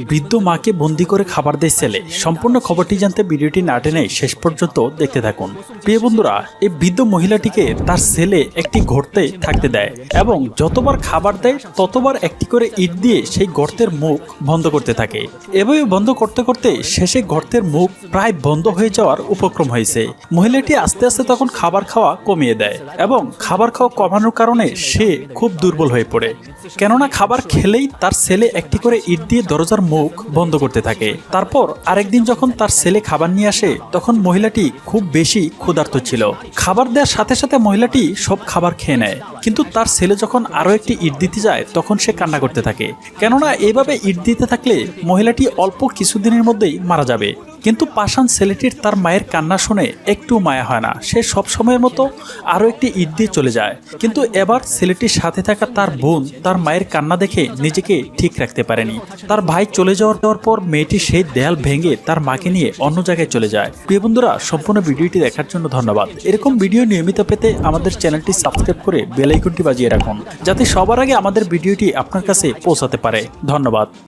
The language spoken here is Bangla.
বৃদ্ধ মাকে বন্দি করে খাবার দেয় ছেলে। সম্পূর্ণ খবরটি জানতে ভিডিওটি না টেনে শেষ পর্যন্ত দেখতে থাকুন। প্রিয় বন্ধুরা, এই বৃদ্ধ মহিলাটিকে তার ছেলে একটি গর্তে থাকতে দেয় এবং যতবার খাবার দেয় ততবার একটি করে ইট দিয়ে সেই গর্তের মুখ বন্ধ করতে থাকে। এভাবে বন্ধ করতে করতে শেষে গর্তের মুখ প্রায় বন্ধ হয়ে যাওয়ার উপক্রম হয়েছে। মহিলাটি আস্তে আস্তে তখন খাবার খাওয়া কমিয়ে দেয় এবং খাবার খাওয়া কমানোর কারণে সে খুব দুর্বল হয়ে পড়ে, কেননা খাবার খেলেই তার ছেলে একটি করে ইট দিয়ে দরজার মুখ বন্ধ করতে থাকে। তারপর আরেকদিন যখন তার ছেলে খাবার নিয়ে আসে তখন মহিলাটি খুব বেশি ক্ষুধার্ত ছিল। খাবার দেওয়ার সাথে সাথে মহিলাটি সব খাবার খেয়ে নেয়, কিন্তু তার ছেলে যখন আরো একটি ইট দিতে যায় তখন সে কান্না করতে থাকে, কেননা এভাবে ইট দিতে থাকলে মহিলাটি অল্প কিছুদিনের মধ্যেই মারা যাবে। কিন্তু পাষাণ ছেলেটির তার মায়ের কান্না শুনে একটু মায়া হয় না, সে সব সময়ের মতো আরো একটি ইট দিয়ে চলে যায়। কিন্তু এবার ছেলেটির সাথে থাকা তার বোন তার মায়ের কান্না দেখে নিজেকে ঠিক রাখতে পারেনি। তার ভাই চলে যাওয়ার পর মেয়েটি সেই দেয়াল ভেঙে তার মাকে নিয়ে অন্য জায়গায় চলে যায়। প্রিয় বন্ধুরা, সম্পূর্ণ ভিডিওটি দেখার জন্য ধন্যবাদ। এরকম ভিডিও নিয়মিত পেতে আমাদের চ্যানেলটি সাবস্ক্রাইব করে বেল আইকনটি বাজিয়ে রাখুন, যাতে সবার আগে আমাদের ভিডিওটি আপনার কাছে পৌঁছাতে পারে। ধন্যবাদ।